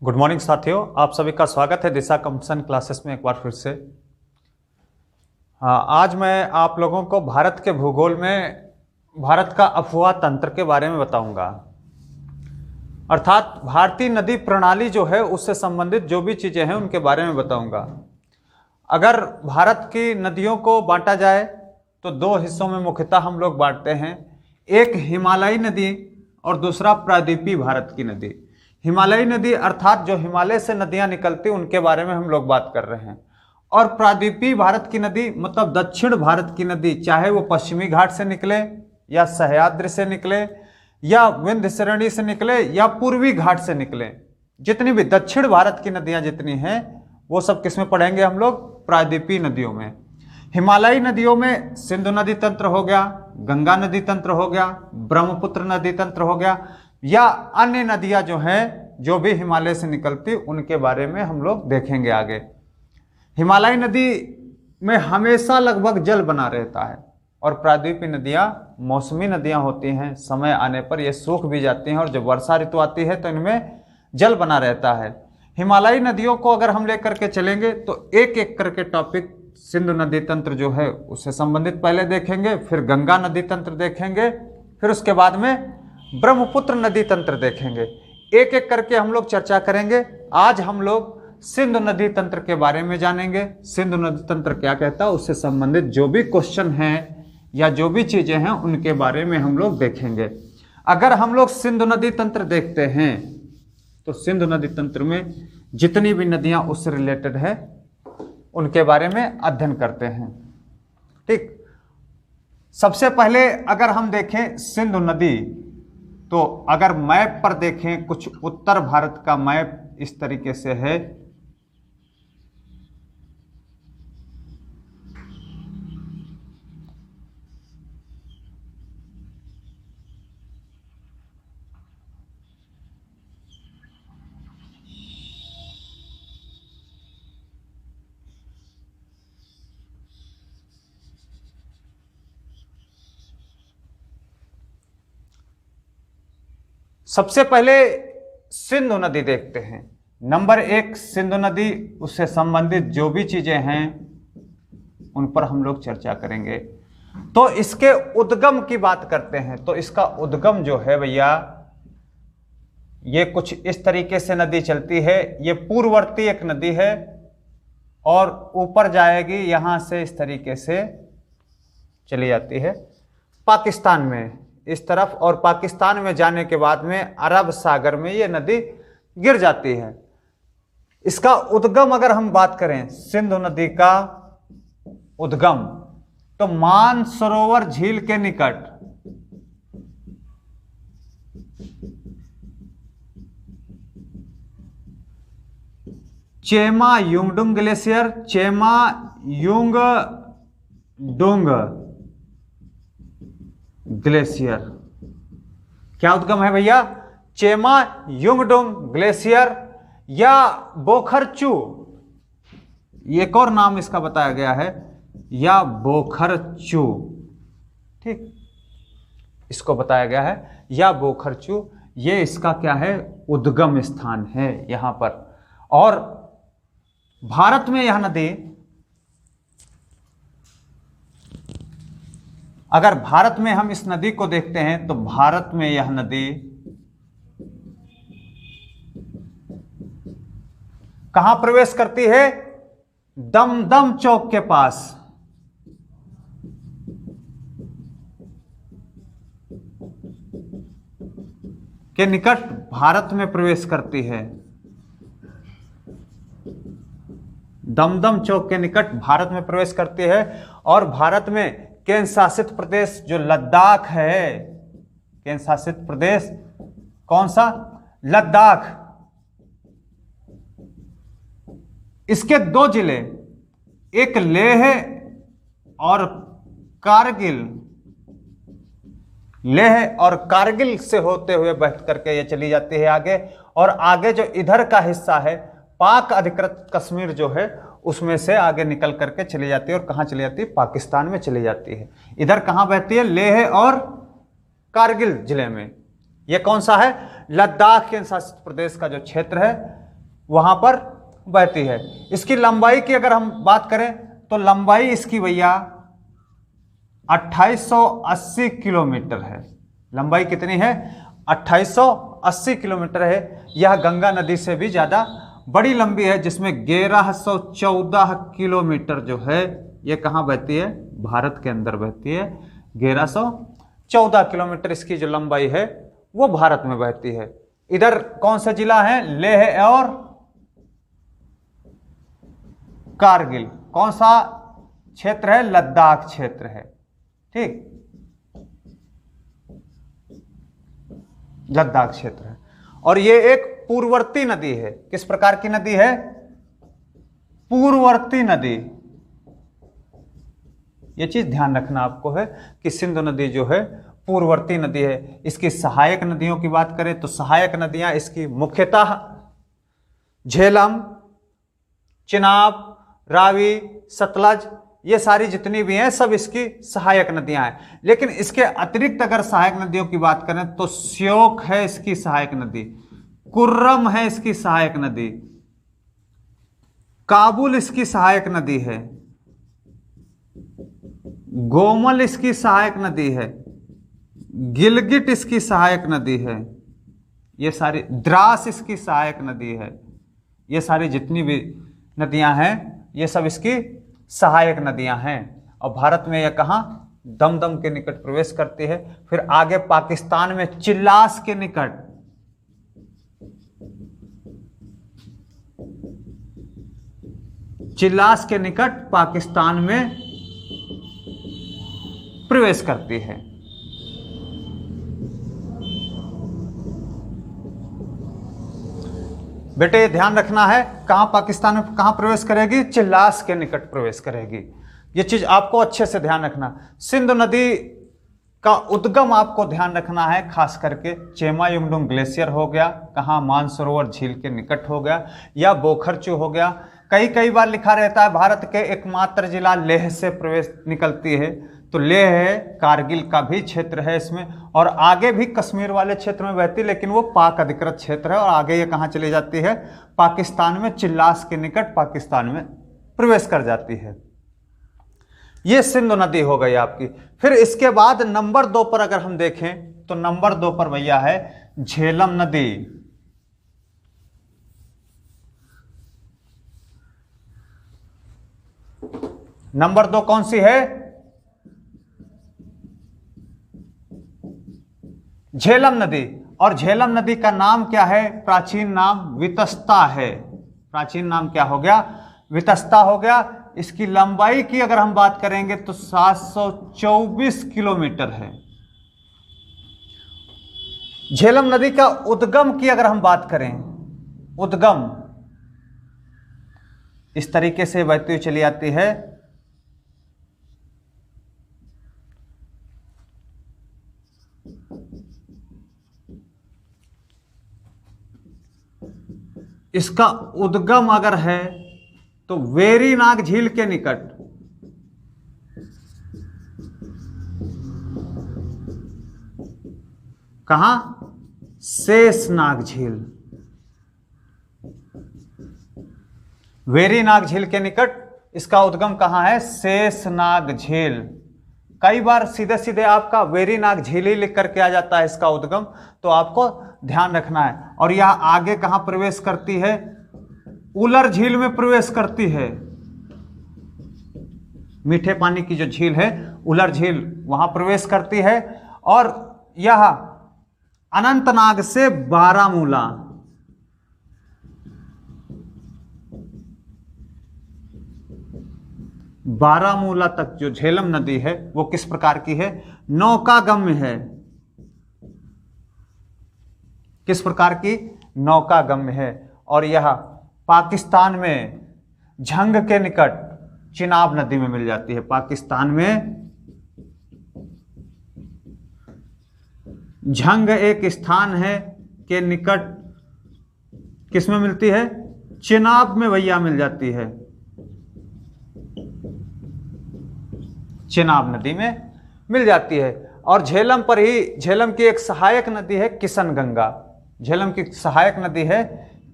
Good morning साथियों, आप सभी का स्वागत है दिशा कंपटीशन क्लासेस में एक बार फिर से। आज मैं आप लोगों को भारत के भूगोल में भारत का अफवाह तंत्र के बारे में बताऊंगा। अर्थात भारतीय नदी प्रणाली जो है उससे संबंधित जो भी चीज़ें हैं उनके बारे में बताऊंगा। अगर भारत की नदियों को बांटा जाए तो दो हिस्सों में मुख्यतः हम लोग बांटते हैं, एक हिमालयी नदी और दूसरा प्रायद्वीपीय भारत की नदी। हिमालयी नदी अर्थात जो हिमालय से नदियां निकलती उनके बारे में हम लोग बात कर रहे हैं, और प्रायद्वीपीय भारत की नदी मतलब दक्षिण भारत की नदी, चाहे वो पश्चिमी घाट से निकले या सह्याद्री से निकले या विंध्य श्रेणी से निकले या पूर्वी घाट से निकले, जितनी भी दक्षिण भारत की नदियां जितनी हैं वो सब किसमें पढ़ेंगे हम लोग? प्रायद्वीपीय नदियों में। हिमालयी नदियों में सिंधु नदी तंत्र हो गया, गंगा नदी तंत्र हो गया, ब्रह्मपुत्र नदी तंत्र हो गया, या अन्य नदियां जो हैं जो भी हिमालय से निकलती उनके बारे में हम लोग देखेंगे आगे। हिमालयी नदी में हमेशा लगभग जल बना रहता है, और प्रायद्वीपीय नदियां मौसमी नदियां होती हैं, समय आने पर ये सूख भी जाती हैं, और जब वर्षा ऋतु आती है तो इनमें जल बना रहता है। हिमालयी नदियों को अगर हम लेकर के चलेंगे तो एक एक करके टॉपिक सिंधु नदी तंत्र जो है उससे संबंधित पहले देखेंगे, फिर गंगा नदी तंत्र देखेंगे, फिर उसके बाद में ब्रह्मपुत्र नदी तंत्र देखेंगे। एक एक करके हम लोग चर्चा करेंगे। आज हम लोग सिंधु नदी तंत्र के बारे में जानेंगे। सिंधु नदी तंत्र क्या कहता है, उससे संबंधित जो भी क्वेश्चन हैं या जो भी चीजें हैं उनके बारे में हम लोग देखेंगे। अगर हम लोग सिंधु नदी तंत्र देखते हैं तो सिंधु नदी तंत्र में जितनी भी नदियां उससे रिलेटेड है उनके बारे में अध्ययन करते हैं। ठीक, सबसे पहले अगर हम देखें सिंधु नदी, तो अगर मैप पर देखें, कुछ उत्तर भारत का मैप इस तरीके से है। सबसे पहले सिंधु नदी देखते हैं। नंबर एक सिंधु नदी, उससे संबंधित जो भी चीजें हैं उन पर हम लोग चर्चा करेंगे। तो इसके उद्गम की बात करते हैं, तो इसका उद्गम जो है भैया, ये कुछ इस तरीके से नदी चलती है। ये पूर्ववर्ती एक नदी है और ऊपर जाएगी, यहां से इस तरीके से चली जाती है पाकिस्तान में इस तरफ, और पाकिस्तान में जाने के बाद में अरब सागर में ये नदी गिर जाती है। इसका उद्गम अगर हम बात करें सिंधु नदी का उद्गम, तो मानसरोवर झील के निकट चेमा युंगडुंग ग्लेशियर, चेमा युंगडुंग ग्लेशियर, क्या उद्गम है भैया? चेमा युंगडुंग ग्लेशियर या बोखरचू, एक और नाम इसका बताया गया है, या बोखरचू। ठीक, इसको बताया गया है या बोखरचू, ये इसका क्या है? उद्गम स्थान है यहां पर। और भारत में यह नदी, अगर भारत में हम इस नदी को देखते हैं तो भारत में यह नदी कहां प्रवेश करती है? दमदम चौक के पास। के निकट भारत में प्रवेश करती है। दमदम चौक के निकट भारत में प्रवेश करती है। और भारत में केंद्र शासित प्रदेश जो लद्दाख है, केंद्र शासित प्रदेश कौन सा? लद्दाख। इसके दो जिले, एक लेह और कारगिल, लेह और कारगिल से होते हुए बह करके ये चली जाती है आगे। और आगे जो इधर का हिस्सा है पाक अधिकृत कश्मीर जो है उसमें से आगे निकल करके चली जाती है, और कहां चली जाती है? पाकिस्तान में चली जाती है। इधर कहां बहती है? लेह और कारगिल जिले में। यह कौन सा है? लद्दाख केंद्र शासित प्रदेश का जो क्षेत्र है वहां पर बहती है। इसकी लंबाई की अगर हम बात करें तो लंबाई इसकी भैया 2880 किलोमीटर है। लंबाई कितनी है? 2880 किलोमीटर है। यह गंगा नदी से भी ज्यादा बड़ी लंबी है, जिसमें 1114 किलोमीटर जो है ये कहाँ बहती है? भारत के अंदर बहती है। 1114 किलोमीटर इसकी जो लंबाई है वो भारत में बहती है। इधर कौन सा जिला है? लेह और कारगिल। कौन सा क्षेत्र है? लद्दाख क्षेत्र है। ठीक, लद्दाख क्षेत्र है। और ये एक पूर्ववर्ती नदी है। किस प्रकार की नदी है? पूर्ववर्ती नदी। ये चीज ध्यान रखना आपको है कि सिंधु नदी जो है पूर्ववर्ती नदी है। इसकी सहायक नदियों की बात करें तो सहायक नदियां इसकी मुख्यतः झेलम, चिनाब, रावी, सतलज, ये सारी जितनी भी हैं सब इसकी सहायक नदियां हैं। लेकिन इसके अतिरिक्त अगर सहायक नदियों की बात करें तो श्योक है इसकी सहायक नदी, कुर्रम है इसकी सहायक नदी, काबुल इसकी सहायक नदी है, गोमल इसकी सहायक नदी है, गिलगिट इसकी सहायक नदी है, ये सारी, द्रास इसकी सहायक नदी है। ये सारी जितनी भी नदियां हैं ये सब इसकी सहायक नदियां हैं। और भारत में यह कहां? दमदम के निकट प्रवेश करती है। फिर आगे पाकिस्तान में चिल्लास के निकट, चिल्लास के निकट पाकिस्तान में प्रवेश करती है। बेटे ध्यान रखना है, कहां पाकिस्तान में कहां प्रवेश करेगी? चिल्लास के निकट प्रवेश करेगी। ये चीज आपको अच्छे से ध्यान रखना। सिंधु नदी का उद्गम आपको ध्यान रखना है, खास करके चेमायुंगडुंग ग्लेशियर हो गया, कहां? मानसरोवर झील के निकट हो गया, या बोखरचू हो गया। कई बार लिखा रहता है भारत के एकमात्र जिला लेह से प्रवेश निकलती है, तो लेह है, कारगिल का भी क्षेत्र है इसमें, और आगे भी कश्मीर वाले क्षेत्र में बहती, लेकिन वो पाक अधिकृत क्षेत्र है। और आगे ये कहाँ चली जाती है? पाकिस्तान में, चिल्लास के निकट पाकिस्तान में प्रवेश कर जाती है। ये सिंधु नदी हो गई आपकी। फिर इसके बाद नंबर 2 पर अगर हम देखें तो नंबर 2 पर भैया है झेलम नदी। नंबर 2 कौन सी है? झेलम नदी। और झेलम नदी का नाम क्या है? प्राचीन नाम वितस्ता है। प्राचीन नाम क्या हो गया? वितस्ता हो गया। इसकी लंबाई की अगर हम बात करेंगे तो 724 किलोमीटर है। झेलम नदी का उद्गम की अगर हम बात करें, उद्गम इस तरीके से बहती हुई चली आती है। इसका उद्गम अगर है तो वेरीनाग झील के निकट, कहां? शेषनाग झील। वेरीनाग झील के निकट इसका उद्गम कहां है? शेषनाग झील। कई बार सीधे सीधे आपका वेरीनाग झील ही लिख करके आ जाता है इसका उद्गम, तो आपको ध्यान रखना है। और यह आगे कहां प्रवेश करती है? उलर झील में प्रवेश करती है। मीठे पानी की जो झील है उलर झील, वहां प्रवेश करती है। और यह अनंतनाग से बारामूला, बारामूला तक जो झेलम नदी है वो किस प्रकार की है? नौकागम्य है। किस प्रकार की? नौकागम्य है। और यह पाकिस्तान में झंग के निकट चिनाब नदी में मिल जाती है। पाकिस्तान में झंग एक स्थान है के निकट किसमें मिलती है? चिनाब में भैया मिल जाती है। चिनाब नदी में मिल जाती है। और झेलम पर ही, झेलम की एक सहायक नदी है किशन गंगा। झेलम की सहायक नदी है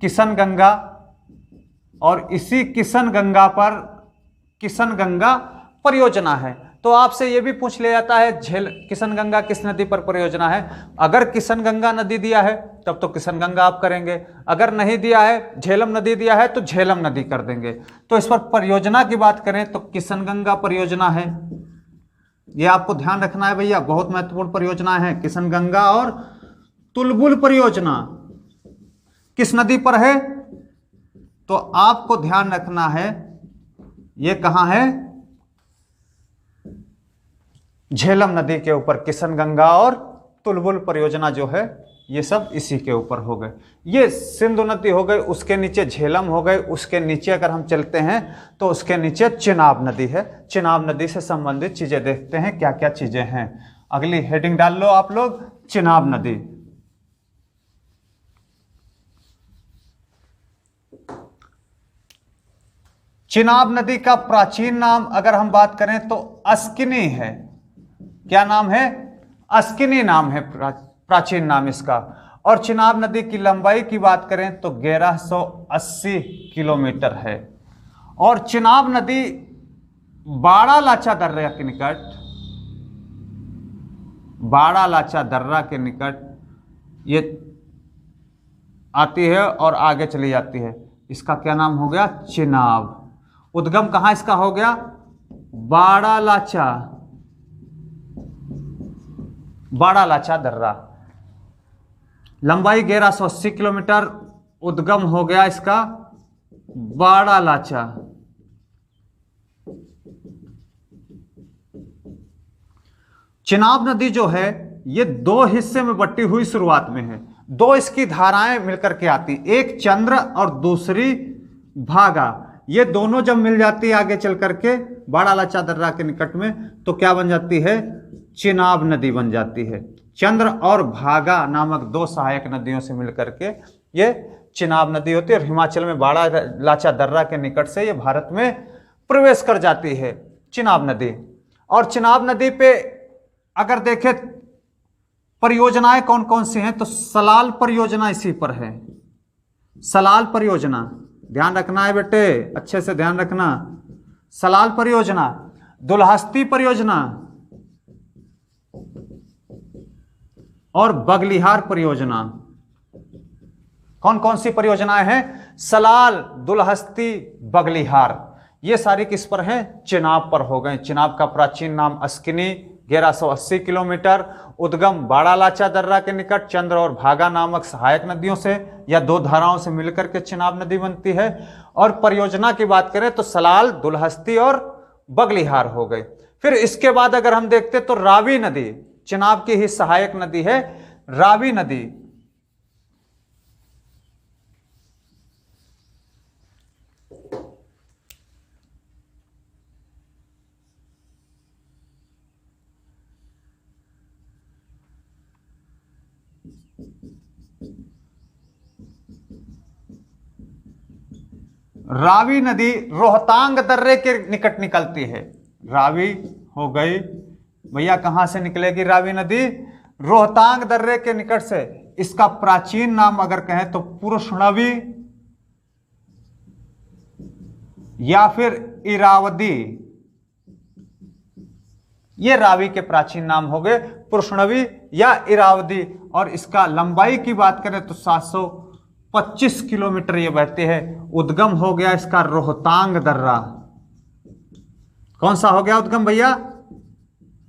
किशन गंगा, और इसी किशनगंगा पर किशनगंगा परियोजना है। तो आपसे ये भी पूछ लिया जाता है किशनगंगा किस नदी पर परियोजना है। अगर किशनगंगा नदी दिया है तब तो किशनगंगा आप करेंगे, अगर नहीं दिया है, झेलम नदी दिया है तो झेलम नदी कर देंगे। तो इस पर परियोजना की बात करें तो किशनगंगा परियोजना है, ये आपको ध्यान रखना है भैया, बहुत महत्वपूर्ण परियोजना है। किशनगंगा और तुलबुल परियोजना किस नदी पर है, तो आपको ध्यान रखना है ये कहां है, झेलम नदी के ऊपर। किशनगंगा और तुलबुल परियोजना जो है ये सब इसी के ऊपर हो गए। ये सिंधु नदी हो गई, उसके नीचे झेलम हो गए, उसके नीचे अगर हम चलते हैं तो उसके नीचे चिनाब नदी है। चिनाब नदी से संबंधित चीजें देखते हैं क्या क्या चीजें हैं। अगली हेडिंग डाल लो आप लोग, चिनाब नदी। चिनाब नदी का प्राचीन नाम अगर हम बात करें तो अस्किनी है। क्या नाम है? अस्किनी नाम है प्राचीन नाम इसका। और चिनाब नदी की लंबाई की बात करें तो 1180 किलोमीटर है। और चिनाब नदी बाड़ा लाचा दर्रा के निकट, बाड़ा लाचा दर्रा के निकट ये आती है और आगे चली जाती है। इसका क्या नाम हो गया? चिनाब। उद्गम कहां इसका हो गया? बाड़ा लाचा, बाड़ा लाचा दर्रा। लंबाई 1180 किलोमीटर, उद्गम हो गया इसका बाड़ा लाचा। चिनाब नदी जो है ये दो हिस्से में बटी हुई शुरुआत में है। दो इसकी धाराएं मिलकर के आती, एक चंद्र और दूसरी भागा। ये दोनों जब मिल जाती है आगे चल करके बाड़ा लाचा दर्रा के निकट में, तो क्या बन जाती है? चिनाब नदी बन जाती है। चंद्र और भागा नामक दो सहायक नदियों से मिलकर के ये चिनाब नदी होती है। और हिमाचल में बाड़ा लाचा दर्रा के निकट से ये भारत में प्रवेश कर जाती है चिनाब नदी। और चिनाब नदी पे अगर देखें परियोजनाएं कौन कौन सी हैं, तो सलाल परियोजना इसी पर है। सलाल परियोजना ध्यान रखना है बेटे, अच्छे से ध्यान रखना। सलाल परियोजना, दुल्हस्ती परियोजना और बगलिहार परियोजना। कौन कौन सी परियोजनाएं हैं? सलाल, दुल्हस्ती, बगलिहार। ये सारी किस पर हैं? चिनाब पर हो गए। चिनाब का प्राचीन नाम अस्किनी, 1180 किलोमीटर, उद्गम बाड़ा लाचा दर्रा के निकट, चंद्र और भागा नामक सहायक नदियों से या दो धाराओं से मिलकर के चिनाब नदी बनती है। और परियोजना की बात करें तो सलाल, दुल्हस्ती और बगलिहार हो गए। फिर इसके बाद अगर हम देखते तो रावी नदी, चिनाब की ही सहायक नदी है रावी नदी। रावी नदी रोहतांग दर्रे के निकट निकलती है। रावी हो गई भैया, कहां से निकलेगी रावी नदी? रोहतांग दर्रे के निकट से। इसका प्राचीन नाम अगर कहें तो पुरुषणवी या फिर इरावदी। ये रावी के प्राचीन नाम हो गए, पुरुषणवी या इरावदी। और इसका लंबाई की बात करें तो 725 किलोमीटर ये बहती है। उद्गम हो गया इसका रोहतांग दर्रा। कौन सा हो गया उद्गम भैया?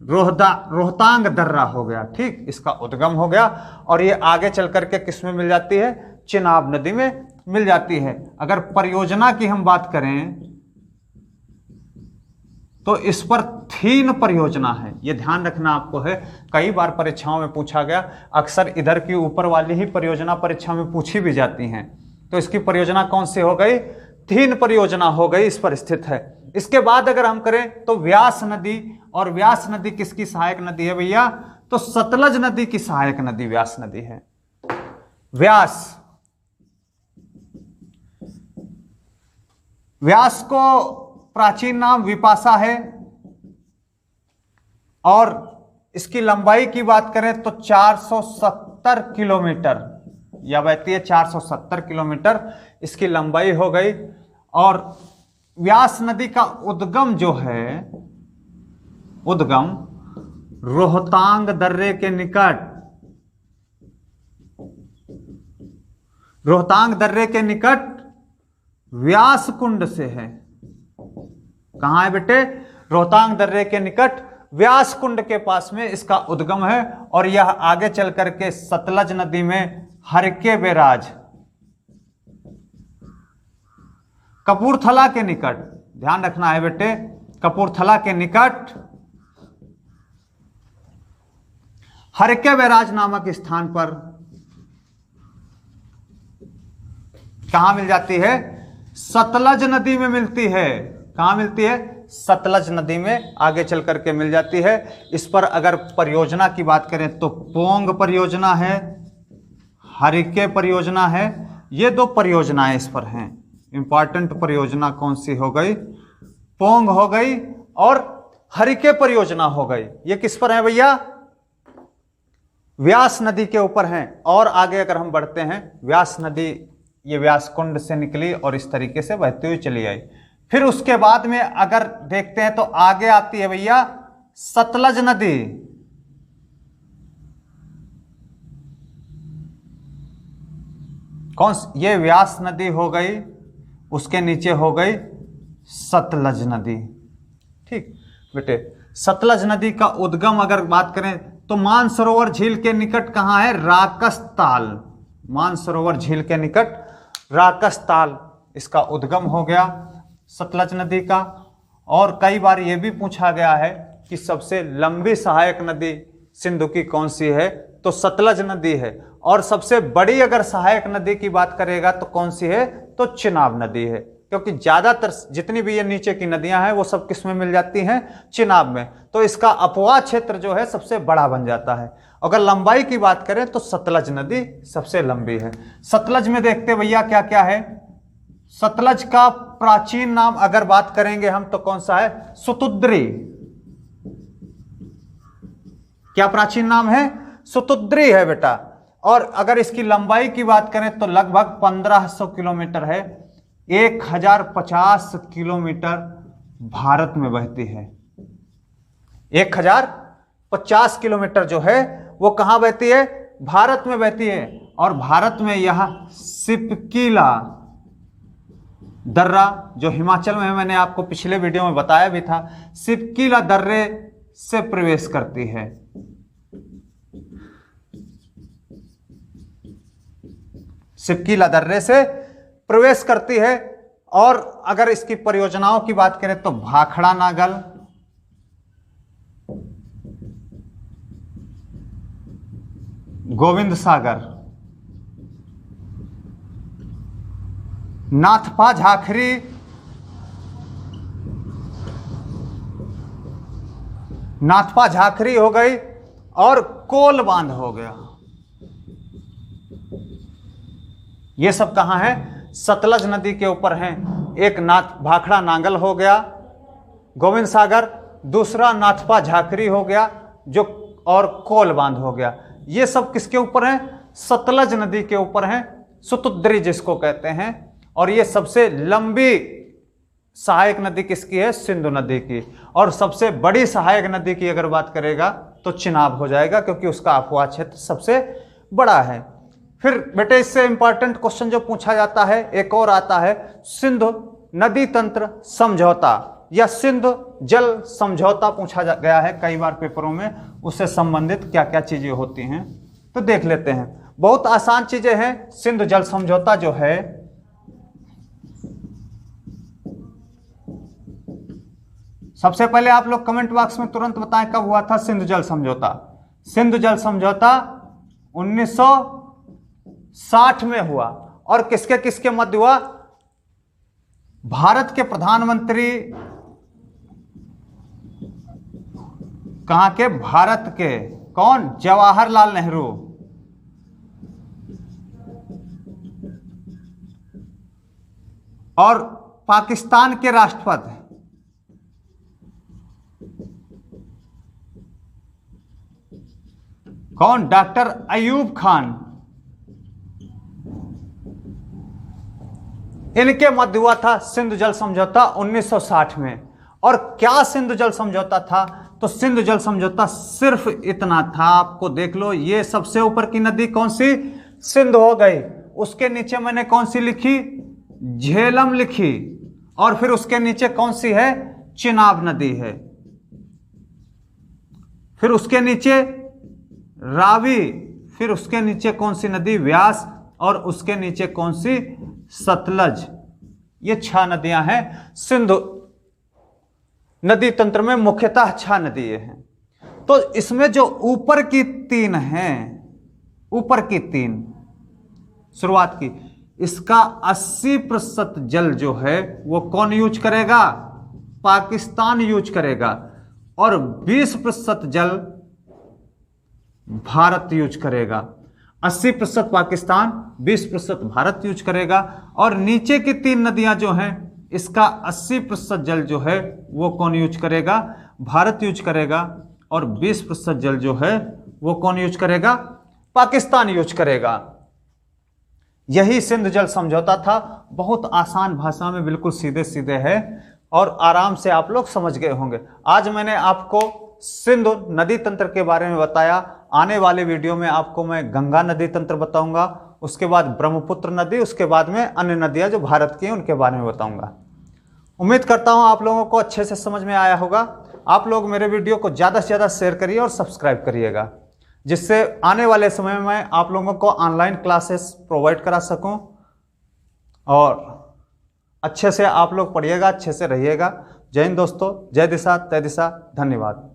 रोहतांग दर्रा हो गया। ठीक, इसका उद्गम हो गया और ये आगे चल करके किस में मिल जाती है? चिनाब नदी में मिल जाती है। अगर परियोजना की हम बात करें तो इस पर थीन परियोजना है। ये ध्यान रखना आपको है, कई बार परीक्षाओं में पूछा गया। अक्सर इधर की ऊपर वाली ही परियोजना परीक्षा में पूछी भी जाती हैं। तो इसकी परियोजना कौन सी हो गई? थीन परियोजना हो गई, इस पर स्थित है। इसके बाद अगर हम करें तो व्यास नदी। और व्यास नदी किसकी सहायक नदी है भैया? तो सतलज नदी की सहायक नदी व्यास नदी है। व्यास को प्राचीन नाम विपाशा है। और इसकी लंबाई की बात करें तो 470 किलोमीटर या बहती है 470 किलोमीटर इसकी लंबाई हो गई। और व्यास नदी का उद्गम जो है, उद्गम रोहतांग दर्रे के निकट, रोहतांग दर्रे के निकट व्यास कुंड से है। कहां है बेटे? रोहतांग दर्रे के निकट व्यास कुंड के पास में इसका उद्गम है, और यह आगे चल करके सतलज नदी में हरके बैराज, कपूरथला के निकट, ध्यान रखना है बेटे, कपूरथला के निकट हरके बैराज नामक स्थान पर कहां मिल जाती है? सतलज नदी में मिलती है। कहां मिलती है? सतलज नदी में आगे चल करके मिल जाती है। इस पर अगर परियोजना की बात करें तो पोंग परियोजना है, हरिके परियोजना है। ये दो परियोजनाएं इस पर हैं। इंपॉर्टेंट परियोजना कौन सी हो गई? पोंग हो गई और हरिके परियोजना हो गई। ये किस पर है भैया? व्यास नदी के ऊपर हैं। और आगे अगर हम बढ़ते हैं, व्यास नदी ये व्यास कुंड से निकली और इस तरीके से बहती हुई चली आई। फिर उसके बाद में अगर देखते हैं तो आगे आती है भैया सतलज नदी। कौन? ये व्यास नदी हो गई, उसके नीचे हो गई सतलज नदी। ठीक बेटे, सतलज नदी का उद्गम अगर बात करें तो मानसरोवर झील के निकट कहां है? राकसताल। मानसरोवर झील के निकट राकसताल इसका उद्गम हो गया सतलज नदी का। और कई बार यह भी पूछा गया है कि सबसे लंबी सहायक नदी सिंधु की कौन सी है? तो सतलज नदी है। और सबसे बड़ी अगर सहायक नदी की बात करेगा तो कौन सी है? तो चिनाब नदी है। क्योंकि ज्यादातर जितनी भी ये नीचे की नदियां हैं वो सब किस में मिल जाती हैं? चिनाब में। तो इसका अपवाह क्षेत्र जो है सबसे बड़ा बन जाता है। अगर लंबाई की बात करें तो सतलज नदी सबसे लंबी है। सतलज में देखते भैया क्या क्या है? सतलज का प्राचीन नाम अगर बात करेंगे हम तो कौन सा है? सुतुद्री। क्या प्राचीन नाम है? सुतुद्री है बेटा। और अगर इसकी लंबाई की बात करें तो लगभग 1500 किलोमीटर है। 1050 किलोमीटर भारत में बहती है। 1050 किलोमीटर जो है वो कहां बहती है? भारत में बहती है। और भारत में यह सिपकीला दर्रा, जो हिमाचल में है, मैंने आपको पिछले वीडियो में बताया भी था, सिपकीला दर्रे से प्रवेश करती है। सिपकीला दर्रे से प्रवेश करती है। और अगर इसकी परियोजनाओं की बात करें तो भाखड़ा नागल, गोविंद सागर, नाथपा झाखरी, नाथपा झाखरी हो गई और कोल बांध हो गया। ये सब कहां है? सतलज नदी के ऊपर हैं। एक भाखड़ा नांगल हो गया, गोविंद सागर, दूसरा नाथपा झाखरी हो गया जो, और कोल बांध हो गया। ये सब किसके ऊपर हैं? सतलज नदी के ऊपर हैं, सुतुद्री जिसको कहते हैं। और ये सबसे लंबी सहायक नदी किसकी है? सिंधु नदी की। और सबसे बड़ी सहायक नदी की अगर बात करेगा तो चिनाब हो जाएगा, क्योंकि उसका अपवाह क्षेत्र सबसे बड़ा है। फिर बेटे इससे इंपॉर्टेंट क्वेश्चन जो पूछा जाता है एक और आता है, सिंधु नदी तंत्र समझौता या सिंधु जल समझौता पूछा गया है कई बार पेपरों में। उससे संबंधित क्या क्या चीजें होती हैं तो देख लेते हैं। बहुत आसान चीजें हैं। सिंधु जल समझौता जो है, सबसे पहले आप लोग कमेंट बॉक्स में तुरंत बताएं कब हुआ था सिंधु जल समझौता। सिंधु जल समझौता 1960 में हुआ। और किसके किसके मध्य हुआ? भारत के प्रधानमंत्री, कहां के? भारत के। कौन? जवाहरलाल नेहरू। और पाकिस्तान के राष्ट्रपति कौन? डॉक्टर अयूब खान। इनके मध्य हुआ था सिंधु जल समझौता 1960 में। और क्या सिंधु जल समझौता था? तो सिंधु जल समझौता सिर्फ इतना था, आपको देख लो, ये सबसे ऊपर की नदी कौन सी? सिंधु हो गई। उसके नीचे मैंने कौन सी लिखी? झेलम लिखी। और फिर उसके नीचे कौन सी है? चिनाब नदी है। फिर उसके नीचे रावी। फिर उसके नीचे कौन सी नदी? व्यास। और उसके नीचे कौन सी? सतलज। ये 6 नदियां हैं सिंधु नदी तंत्र में, मुख्यतः 6 नदियां हैं। तो इसमें जो ऊपर की 3 हैं, ऊपर की 3 शुरुआत की, इसका 80% जल जो है वो कौन यूज करेगा? पाकिस्तान यूज करेगा। और 20% जल भारत यूज करेगा। 80% पाकिस्तान, 20% भारत यूज करेगा। और नीचे की 3 नदियां जो हैं, इसका 80% जल जो है वो कौन यूज करेगा? भारत यूज करेगा। और 20% जल जो है वो कौन यूज करेगा? पाकिस्तान यूज करेगा। यही सिंधु जल समझौता था। बहुत आसान भाषा में, बिल्कुल सीधे सीधे है और आराम से आप लोग समझ गए होंगे। आज मैंने आपको सिंधु नदी तंत्र के बारे में बताया। आने वाले वीडियो में आपको मैं गंगा नदी तंत्र बताऊंगा, उसके बाद ब्रह्मपुत्र नदी, उसके बाद में अन्य नदियां जो भारत की हैं उनके बारे में बताऊंगा। उम्मीद करता हूं आप लोगों को अच्छे से समझ में आया होगा। आप लोग मेरे वीडियो को ज़्यादा से ज़्यादा शेयर करिए और सब्सक्राइब करिएगा, जिससे आने वाले समय में आप लोगों को ऑनलाइन क्लासेस प्रोवाइड करा सकूं और अच्छे से आप लोग पढ़िएगा, अच्छे से रहिएगा। जय हिंद दोस्तों, जय दिशा तय दिशा, धन्यवाद।